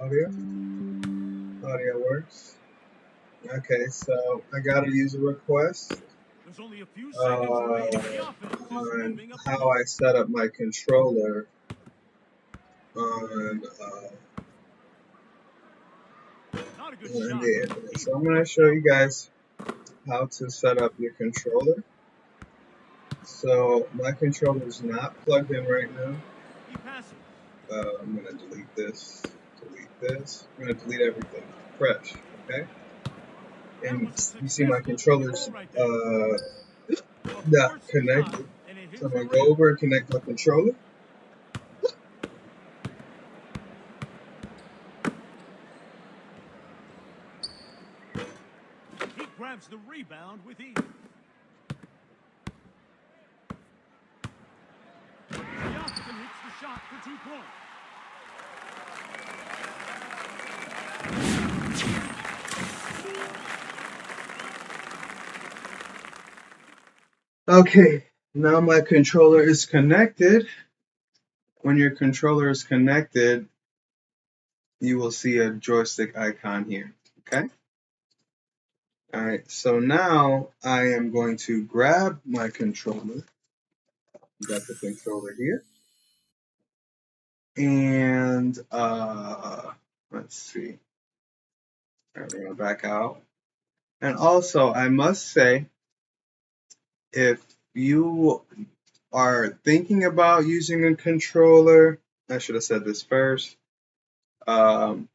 Audio. Audio works. Okay, so I got a user request There's only a few seconds remaining. The offense is on moving up the how floor. I set up my controller on Not a good shot. NBA Infinite. He So I'm going to forced show that you one. guys how to set up your controller. So my controller is not plugged in right now. He passes. I'm going to delete this, delete this. I'm going to delete everything. Fresh, okay? That And was a you see my successful pick and controller's roll right there. A not forced shot, connected. and it So hits I'm the going to rim. go over and connect my controller. He grabs the rebound with ease. Siakam hits the shot for 2 points. Okay, now my controller is connected. When your controller is connected, you will see a joystick icon here, okay? All right, so now I am going to grab my controller. Got the controller here. And let's see. All right, we're gonna back out. And also, I must say, if you are thinking about using a controller, I should have said this first. And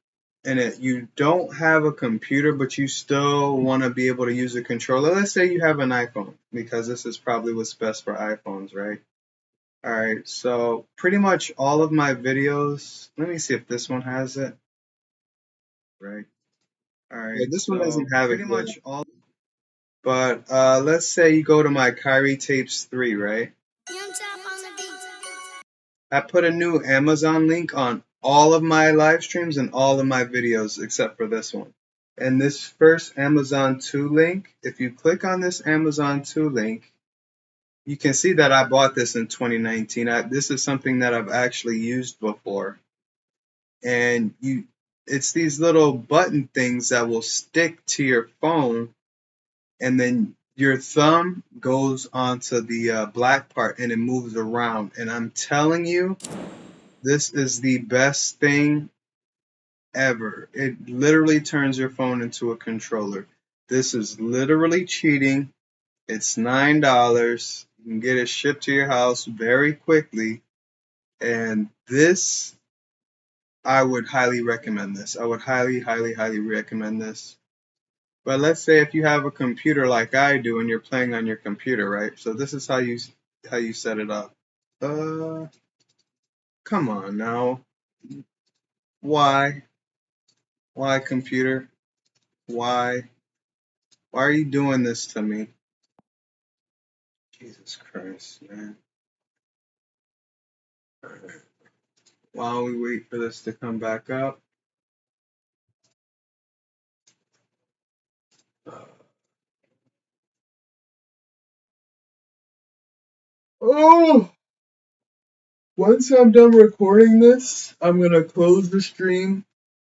you don't have a computer, but you still want to be able to use a controller. Let's say you have an iPhone, because this is probably what's best for iPhones, right? All right, so pretty much all of my videos, let me see if this one has it, right? All right, yeah, this one doesn't have pretty much all. But let's say you go to my Kyrie Tapes 3, right? I put a new Amazon link on all of my live streams and all of my videos except for this one. And this first Amazon 2 link, if you click on this Amazon 2 link, you can see that I bought this in 2019. This is something that I've actually used before. And it's these little button things that will stick to your phone, and then your thumb goes onto the black part and it moves around. And I'm telling you, this is the best thing ever. It literally turns your phone into a controller. This is literally cheating. It's $9. You can get it shipped to your house very quickly. And this, I would highly recommend this. I would highly, highly, highly recommend this. But let's say if you have a computer like I do and you're playing on your computer, right? So this is how you set it up. Come on now. Why? Why, computer? Why? Why are you doing this to me? Jesus Christ, man. Alright. While we wait for this to come back up. Oh! Once I'm done recording this, I'm going to close the stream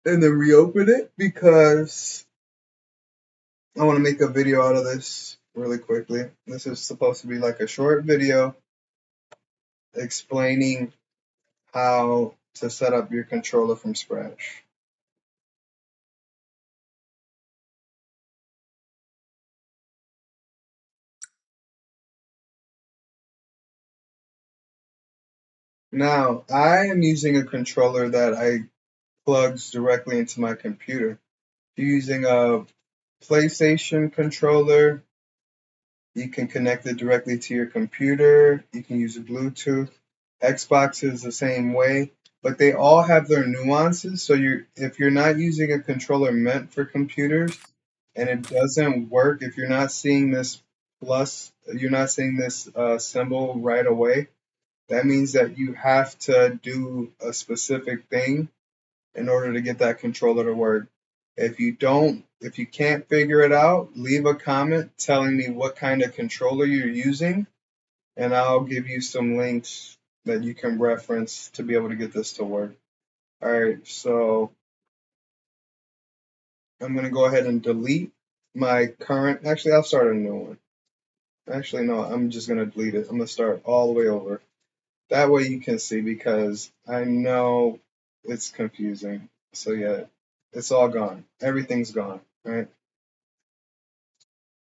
and then reopen it because I want to make a video out of this really quickly. This is supposed to be like a short video explaining how to set up your controller from scratch. Now, I am using a controller that I plugs directly into my computer. If you're using a PlayStation controller, you can connect it directly to your computer. You can use Bluetooth. Xbox is the same way, but they all have their nuances. So if you're not using a controller meant for computers and it doesn't work, if you're not seeing this plus, you're not seeing this symbol right away, that means that you have to do a specific thing in order to get that controller to work. If you can't figure it out, leave a comment telling me what kind of controller you're using, and I'll give you some links that you can reference to be able to get this to work. All right, so I'm going to go ahead and delete my current. Actually, I'll start a new one. Actually, no, I'm just going to delete it. I'm going to start all the way over. That way you can see, because I know it's confusing. So yeah, it's all gone. Everything's gone, right?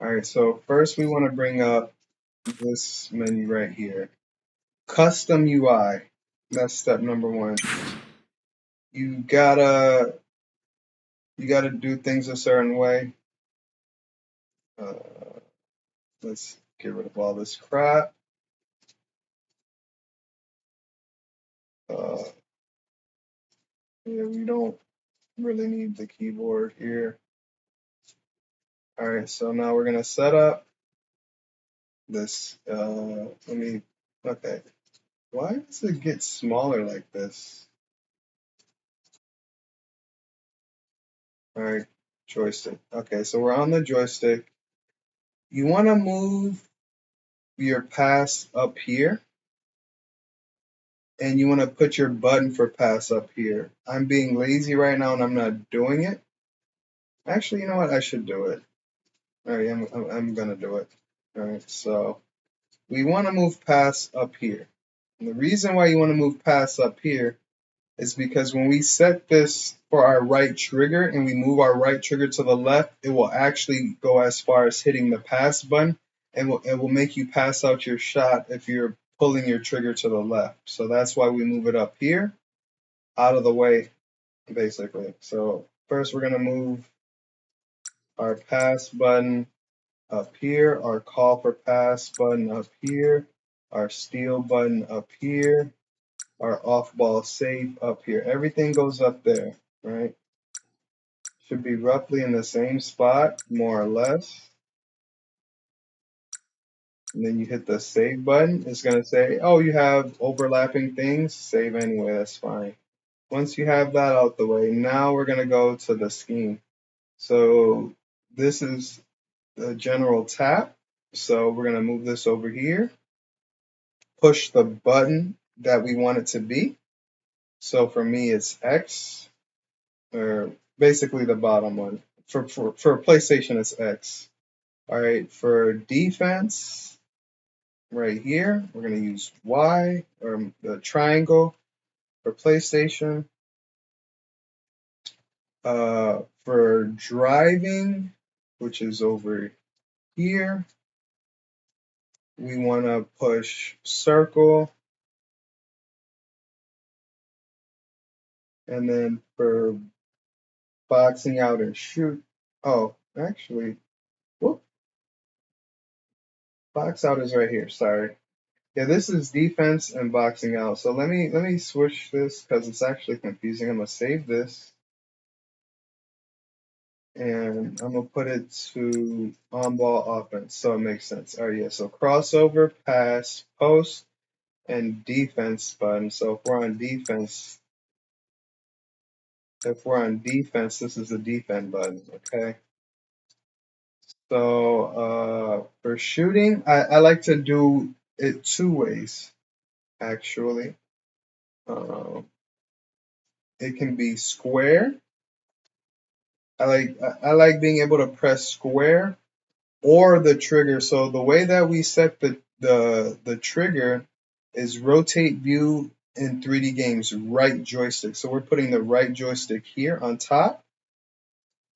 All right, so first we want to bring up this menu right here. Custom UI. That's step number one. You gotta do things a certain way. Let's get rid of all this crap. Yeah, we don't really need the keyboard here. All right, so now we're gonna set up this. Okay. Why does it get smaller like this? All right, joystick. Okay, so we're on the joystick. You want to move your pass up here, and you want to put your button for pass up here. I'm being lazy right now, and I'm not doing it. Actually, you know what? I should do it. All right, I'm gonna do it. All right, so we want to move pass up here. And the reason why you want to move pass up here is because when we set this for our right trigger and we move our right trigger to the left, it will actually go as far as hitting the pass button, and it will make you pass out your shot if you're pulling your trigger to the left. So that's why we move it up here, out of the way, basically. So first we're going to move our pass button up here, our call for pass button up here, our steal button up here, our off ball safe up here. Everything goes up there, right? Should be roughly in the same spot, more or less. And then you hit the save button. It's going to say, oh, you have overlapping things. Save anyway, that's fine. Once you have that out the way, now we're going to go to the scheme. So this is the general tap. So we're going to move this over here. Push the button that we want it to be. So for me, it's X, or basically the bottom one. For PlayStation, it's X. All right, for defense, right here, we're going to use Y, or the triangle. For PlayStation, for driving, which is over here, we want to push circle. And then for boxing out and shoot, oh, actually, whoop, box out is right here, sorry. Yeah, this is defense and boxing out. So let me switch this because it's actually confusing. I'm gonna save this, and I'm gonna put it to on ball offense so it makes sense. All right, yeah. So crossover, pass, post, and defense button. So if we're on defense, this is the defend button. Okay. So for shooting, I like to do it two ways actually. It can be square. I like being able to press square or the trigger. So the way that we set the trigger is rotate view in 3D games, right joystick. So we're putting the right joystick here on top,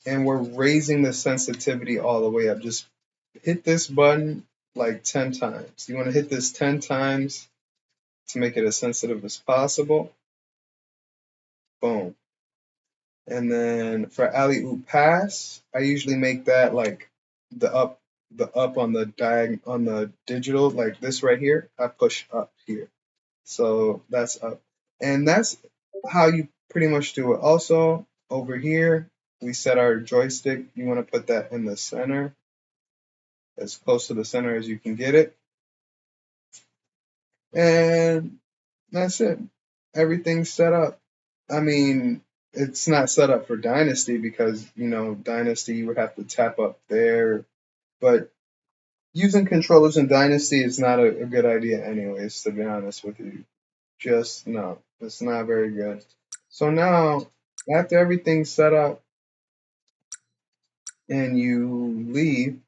and we're raising the sensitivity all the way up. Just hit this button like 10 times. You want to hit this 10 times to make it as sensitive as possible. Boom. And then for alley oop pass, I usually make that like the up on the digital, like this right here. I push up here, so that's up, and that's how you pretty much do it. Also over here, we set our joystick. You want to put that in the center, as close to the center as you can get it, and that's it. Everything's set up. I mean, it's not set up for Dynasty because, Dynasty you would have to tap up there. But using controllers in Dynasty is not a good idea anyways, to be honest with you. Just no, it's not very good. So now, after everything's set up, and you leave,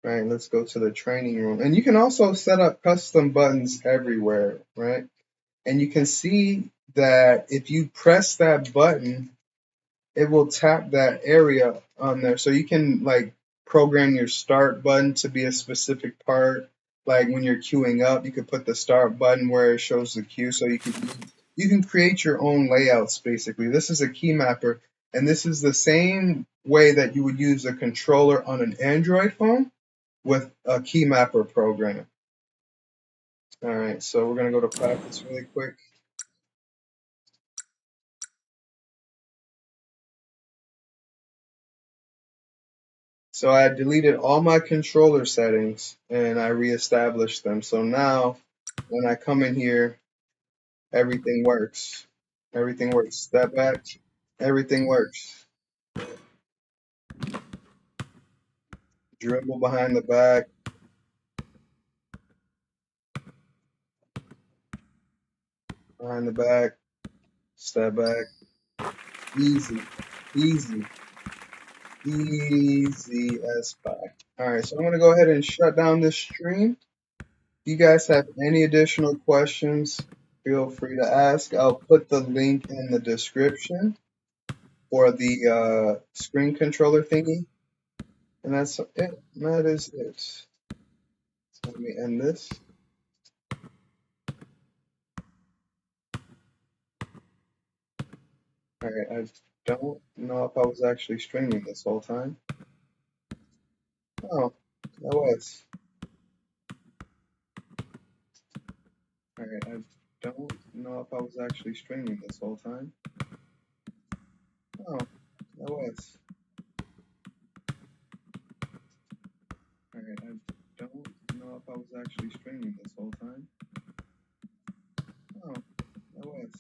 right? Let's go to the training room. And you can also set up custom buttons everywhere, right? And you can see that if you press that button, it will tap that area on there. So you can like program your start button to be a specific part. Like when you're queuing up, you could put the start button where it shows the queue. So you can create your own layouts basically. This is a key mapper, and this is the same way that you would use a controller on an Android phone with a key mapper program. All right, so we're gonna go to practice really quick. So I deleted all my controller settings and I reestablished them. So now when I come in here, everything works. Everything works. Step back, everything works. Dribble behind the back, behind the back, step back. Easy, easy, easy as pie. All right, so I'm gonna go ahead and shut down this stream. If you guys have any additional questions, feel free to ask. I'll put the link in the description for the screen controller thingy. And that's it. That is it. So let me end this. Alright, I don't know if I was actually streaming this whole time. Oh, I was. Alright, I don't know if I was actually streaming this whole time. Oh, I was. Alright, I don't know if I was actually streaming this whole time. Oh, I was.